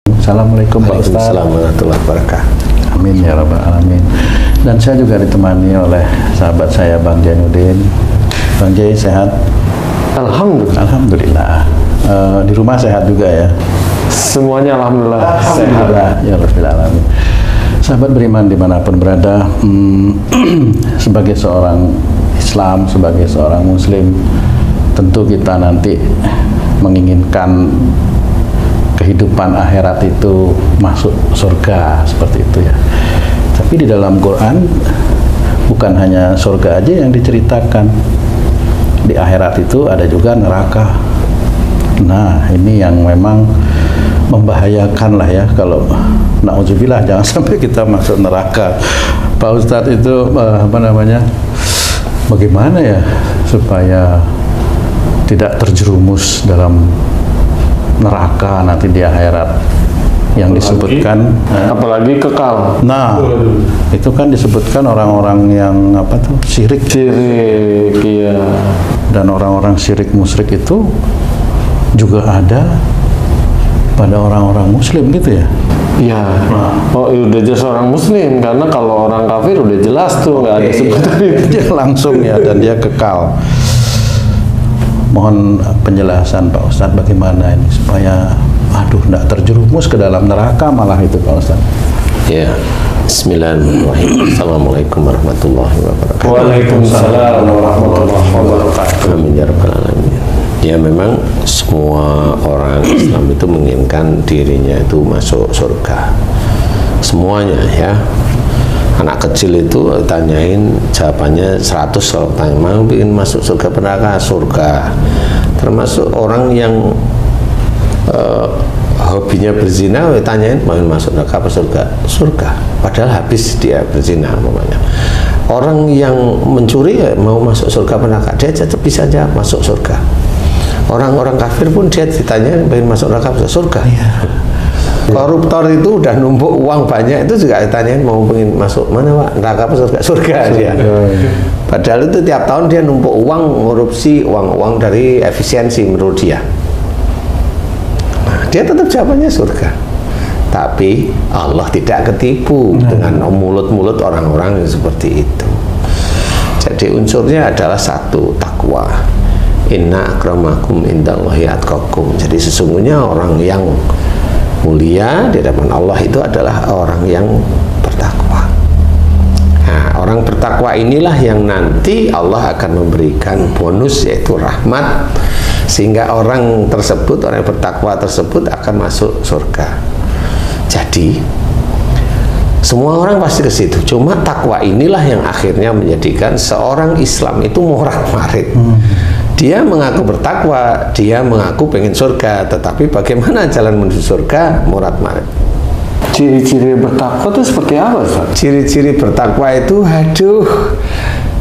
Assalamualaikum Pak Ustaz. Waalaikumsalam warahmatullahi wabarakatuh. Amin ya rabbal alamin. Dan saya juga ditemani oleh sahabat saya Bang Jainuddin. Bang Jai sehat? Alhamdulillah. Alhamdulillah. Di rumah sehat juga ya? Semuanya alhamdulillah sehat. Ya rabbil alamin. Sahabat beriman dimanapun berada, sebagai seorang Islam, sebagai seorang Muslim, tentu kita nanti menginginkan kehidupan akhirat itu masuk surga, seperti itu ya. Tapi di dalam Quran bukan hanya surga aja yang diceritakan. Di akhirat itu ada juga neraka. Nah, ini yang memang membahayakan lah ya, kalau na'udzubillah jangan sampai kita masuk neraka. Pak Ustadz itu bagaimana ya supaya tidak terjerumus dalam neraka nanti di akhirat yang disebutkan apalagi kekal. Nah, itu kan disebutkan orang-orang yang syirik ya. Dan orang-orang syirik musyrik itu juga ada pada orang-orang muslim gitu ya. Iya. Oh, udah jelas orang muslim, karena kalau orang kafir udah jelas tuh nggak ada sebutan itu. Dia langsung ya, dan dia kekal. Mohon penjelasan Pak Ustadz bagaimana ini supaya tidak terjerumus ke dalam neraka malah itu Pak Ustadz. Ya. Bismillahirrahmanirrahim. Assalamualaikum warahmatullahi wabarakatuh. Waalaikumsalam warahmatullahi wabarakatuh. Amin ya rabbal alamin. Ya, memang semua orang Islam itu menginginkan dirinya itu masuk surga. Semuanya ya. Anak kecil itu tanyain jawabannya 100, kalau tanya mau ingin masuk surga neraka, surga. Termasuk orang yang hobinya berzina, tanyain mau masuk neraka apa surga, surga. Padahal habis dia berzina umpamanya. Orang yang mencuri mau masuk surga apa neraka, dia tetap bisa aja masuk surga. Orang-orang kafir pun dia ditanya pengen masuk neraka apa surga. Koruptor itu udah numpuk uang banyak, itu juga ditanyain mau pengen masuk mana Pak, neraka apa surga, surga dia. Padahal itu tiap tahun dia numpuk uang, ngorupsi uang dari efisiensi menurut dia. Nah, dia tetap jawabannya surga. Tapi Allah tidak ketipu dengan mulut-mulut orang-orang yang seperti itu. Jadi unsurnya adalah satu, takwa. Inna akramakum indallahi atqakum. Jadi sesungguhnya orang yang mulia di hadapan Allah itu adalah orang yang bertakwa. Nah, orang bertakwa inilah yang nanti Allah akan memberikan bonus, yaitu rahmat, sehingga orang tersebut, orang yang bertakwa tersebut akan masuk surga. Jadi semua orang pasti ke situ. Cuma takwa inilah yang akhirnya menjadikan seorang Islam itu morat-marit. Dia mengaku bertakwa, dia mengaku pengen surga, tetapi bagaimana jalan menuju surga? Morat-marit. Ciri-ciri bertakwa itu seperti apa, Ustaz? Ciri-ciri bertakwa itu,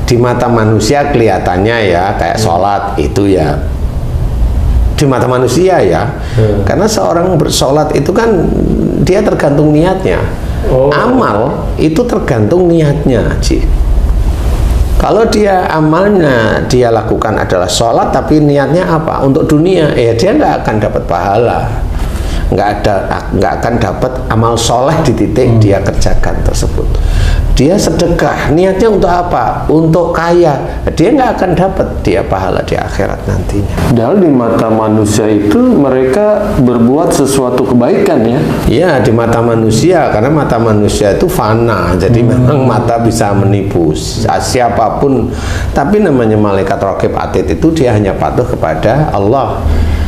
di mata manusia kelihatannya ya kayak sholat, itu ya di mata manusia ya. Karena seorang bersolat itu kan dia tergantung niatnya. Amal itu tergantung niatnya, Kalau dia amalnya dia lakukan adalah sholat, tapi niatnya apa? Untuk dunia, dia nggak akan dapat pahala, nggak akan dapat amal soleh di titik dia kerjakan tersebut. Dia sedekah, niatnya untuk apa? Untuk kaya, dia nggak akan dapat dia pahala di akhirat nantinya. Padahal di mata manusia itu mereka berbuat sesuatu kebaikan ya? Ya, di mata manusia, karena mata manusia itu fana, jadi memang mata bisa menipu siapapun. Tapi namanya malaikat raqib atid itu dia hanya patuh kepada Allah,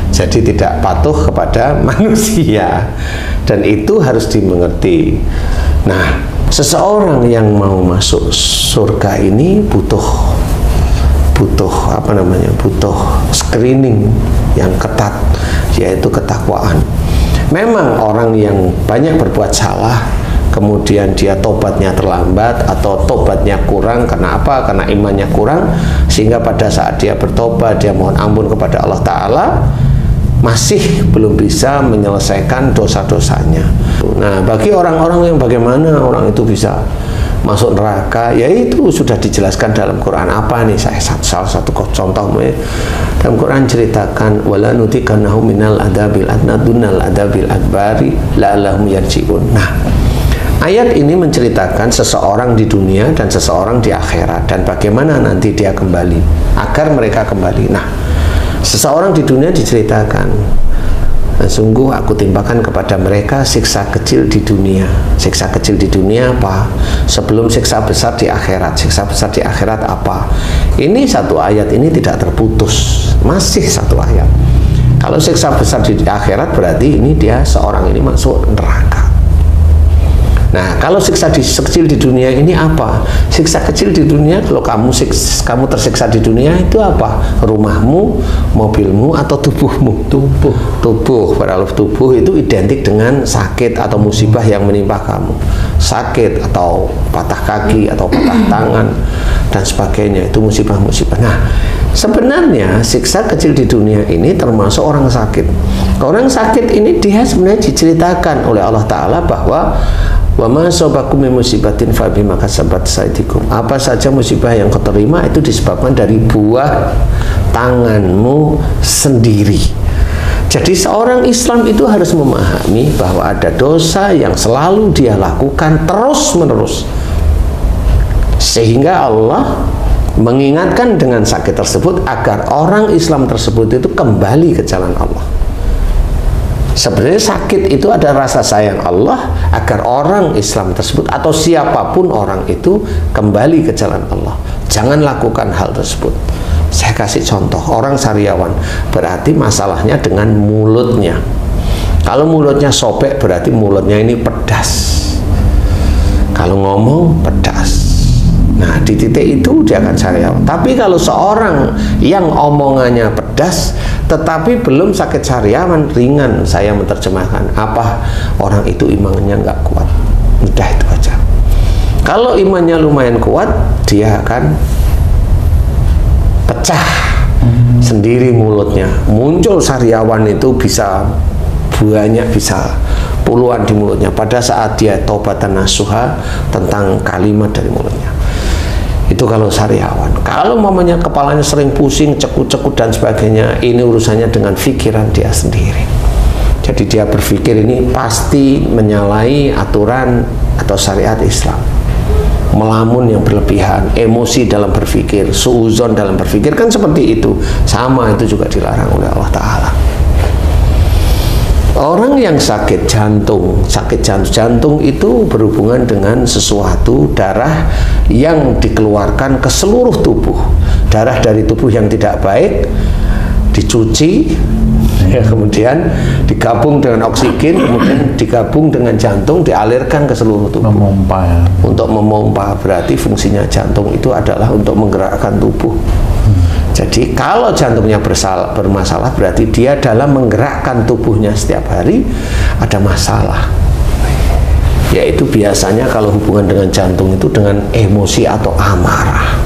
jadi tidak patuh kepada manusia, dan itu harus dimengerti. Nah, seseorang yang mau masuk surga ini butuh screening yang ketat, yaitu ketakwaan. Memang orang yang banyak berbuat salah, kemudian dia tobatnya terlambat atau tobatnya kurang, karena apa? Karena imannya kurang, sehingga pada saat dia bertobat, dia mohon ampun kepada Allah Ta'ala, masih belum bisa menyelesaikan dosa-dosanya. Nah, bagi orang-orang yang bagaimana orang itu bisa masuk neraka, yaitu sudah dijelaskan dalam Quran. Apa nih? Saya salah satu contoh dalam Quran ceritakan wala nutikanahu minal adabil adna dunal adabil akbari la'allahum yarji'un. Nah, ayat ini menceritakan seseorang di dunia dan seseorang di akhirat dan bagaimana nanti dia kembali agar mereka kembali. Nah, seseorang di dunia diceritakan, sungguh aku timpakan kepada mereka siksa kecil di dunia. Siksa kecil di dunia apa? Sebelum siksa besar di akhirat. Siksa besar di akhirat apa? Ini satu ayat ini tidak terputus, masih satu ayat. Kalau siksa besar di akhirat berarti ini dia seorang ini masuk neraka. Nah, kalau siksa kecil di dunia ini apa? Siksa kecil di dunia, kalau kamu tersiksa di dunia itu apa? Rumahmu, mobilmu, atau tubuhmu? Tubuh. Padahal tubuh itu identik dengan sakit atau musibah yang menimpa kamu. Sakit atau patah kaki atau patah tangan dan sebagainya, itu musibah-musibah. Nah, sebenarnya siksa kecil di dunia ini termasuk orang sakit. Orang sakit ini dia sebenarnya diceritakan oleh Allah Ta'ala bahwa wa ma asabakum min musibatin fa bima kasabat saydikum. Apa saja musibah yang kau terima itu disebabkan dari buah tanganmu sendiri. Jadi seorang Islam itu harus memahami bahwa ada dosa yang selalu dia lakukan terus-menerus, sehingga Allah mengingatkan dengan sakit tersebut agar orang Islam tersebut itu kembali ke jalan Allah. Sebenarnya sakit itu ada rasa sayang Allah agar orang Islam tersebut atau siapapun orang itu kembali ke jalan Allah. Jangan lakukan hal tersebut. Saya kasih contoh, orang sariawan berarti masalahnya dengan mulutnya. Kalau mulutnya sobek berarti mulutnya ini pedas. Kalau ngomong pedas. Nah, di titik itu dia akan sariawan. Tapi kalau seorang yang omongannya pedas tetapi belum sakit sariawan, ringan, saya menerjemahkan apa? Orang itu imannya nggak kuat. Udah itu aja. Kalau imannya lumayan kuat, dia akan pecah sendiri mulutnya. Muncul sariawan itu bisa banyak, bisa puluhan di mulutnya pada saat dia taubatan nasuha tentang kalimat dari mulutnya. Itu kalau sariawan. Kalau mamanya kepalanya sering pusing, cekut-cekut dan sebagainya, ini urusannya dengan pikiran dia sendiri. Jadi dia berpikir ini pasti menyalahi aturan atau syariat Islam. Melamun yang berlebihan, emosi dalam berpikir, suuzon dalam berpikir, kan seperti itu. Sama, itu juga dilarang oleh Allah Ta'ala. Orang yang sakit jantung itu berhubungan dengan sesuatu darah yang dikeluarkan ke seluruh tubuh. Darah dari tubuh yang tidak baik dicuci, ya, kemudian digabung dengan oksigen, kemudian digabung dengan jantung, dialirkan ke seluruh tubuh. Memompa, ya. Untuk memompa, berarti fungsinya jantung itu adalah untuk menggerakkan tubuh. Jadi kalau jantungnya bermasalah berarti dia dalam menggerakkan tubuhnya setiap hari ada masalah. Yaitu biasanya kalau hubungan dengan jantung itu dengan emosi atau amarah.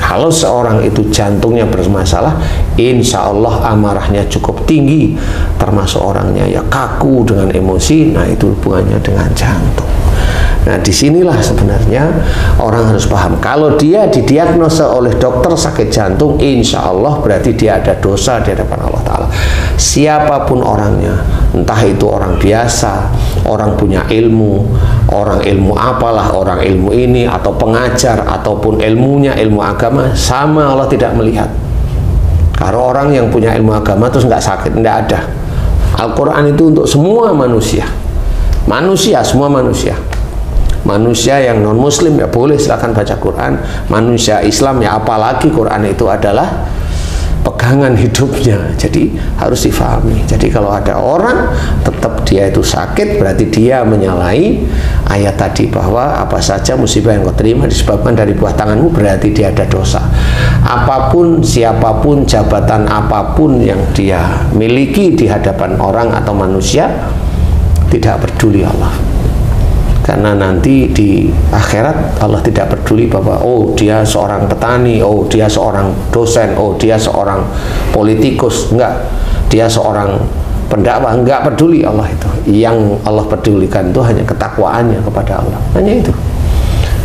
Kalau seorang itu jantungnya bermasalah, insya Allah amarahnya cukup tinggi, termasuk orangnya ya kaku dengan emosi. Nah, itu hubungannya dengan jantung. Nah, disinilah sebenarnya orang harus paham. Kalau dia didiagnosa oleh dokter sakit jantung, insya Allah berarti dia ada dosa di hadapan Allah Ta'ala. Siapapun orangnya, entah itu orang biasa, orang punya ilmu, orang ilmu apalah, orang ilmu ini, atau pengajar, ataupun ilmunya ilmu agama, sama Allah tidak melihat. Kalau orang yang punya ilmu agama terus nggak sakit, nggak ada. Al-Quran itu untuk semua manusia. Semua manusia. Manusia yang non muslim ya boleh silakan baca Quran. Manusia Islam ya apalagi Quran itu adalah pegangan hidupnya. Jadi harus difahami. Jadi kalau ada orang tetap dia itu sakit, berarti dia menyalahi ayat tadi bahwa apa saja musibah yang kau terima disebabkan dari buah tanganmu, berarti dia ada dosa. Apapun, siapapun, jabatan apapun yang dia miliki di hadapan orang atau manusia, tidak peduli Allah. Karena nanti di akhirat Allah tidak peduli bahwa oh dia seorang petani, oh dia seorang dosen, oh dia seorang politikus, enggak, dia seorang pendakwah, enggak peduli Allah itu. Yang Allah pedulikan itu hanya ketakwaannya kepada Allah, hanya itu.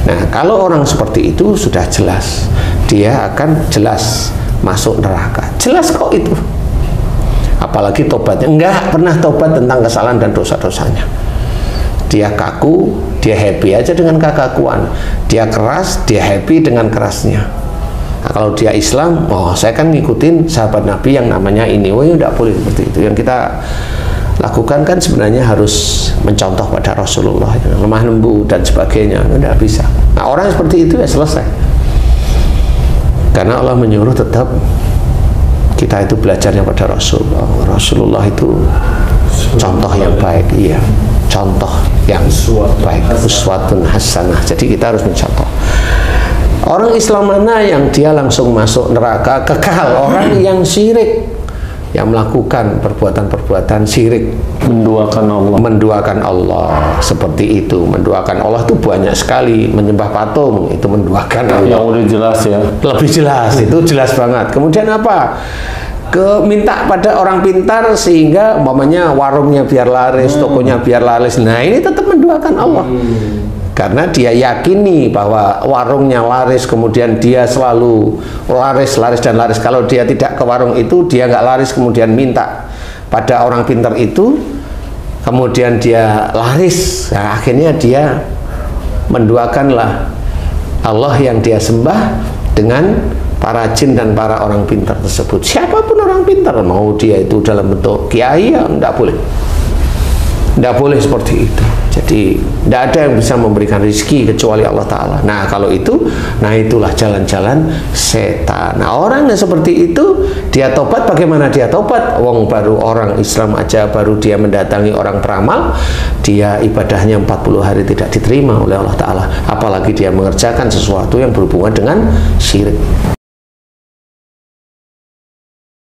Nah, kalau orang seperti itu sudah jelas, dia akan jelas masuk neraka. Jelas kok itu. Apalagi tobatnya, enggak pernah tobat tentang kesalahan dan dosa-dosanya. Dia kaku, dia happy aja dengan kekakuan. Dia keras, dia happy dengan kerasnya. Nah, kalau dia Islam, oh saya kan ngikutin sahabat Nabi yang namanya ini. Oh ya enggak boleh seperti itu. Yang kita lakukan kan sebenarnya harus mencontoh pada Rasulullah, lemah lembut dan sebagainya. Enggak bisa. Nah, orang seperti itu ya selesai. Karena Allah menyuruh tetap kita itu belajarnya pada Rasulullah. Rasulullah itu contoh yang baik, iya. Contoh yang baik, uswatun hasanah. Jadi kita harus mencontoh. Orang Islam mana yang dia langsung masuk neraka kekal? Orang yang syirik, yang melakukan perbuatan-perbuatan syirik, menduakan Allah seperti itu. Menduakan Allah itu banyak sekali. Menyembah patung itu menduakan Allah. Yang udah jelas ya. Lebih jelas, itu jelas banget. Kemudian apa? Minta pada orang pintar sehingga umpamanya warungnya biar laris, tokonya biar laris. Nah, ini tetap menduakan Allah. Karena dia yakini bahwa warungnya laris, kemudian dia selalu laris dan laris. Kalau dia tidak ke warung itu, dia nggak laris, kemudian minta pada orang pintar itu, kemudian dia laris. Nah, akhirnya dia menduakanlah Allah yang dia sembah dengan para jin dan para orang pintar tersebut. Siapapun orang pintar, mau dia itu dalam bentuk kiai, ya tidak boleh. Tidak boleh seperti itu. Jadi tidak ada yang bisa memberikan rezeki kecuali Allah Ta'ala. Nah, kalau itu, nah itulah jalan-jalan setan. Nah, orang yang seperti itu, dia tobat. Bagaimana dia tobat? Wong baru orang Islam aja, baru dia mendatangi orang peramal, dia ibadahnya 40 hari tidak diterima oleh Allah Ta'ala. Apalagi dia mengerjakan sesuatu yang berhubungan dengan syirik.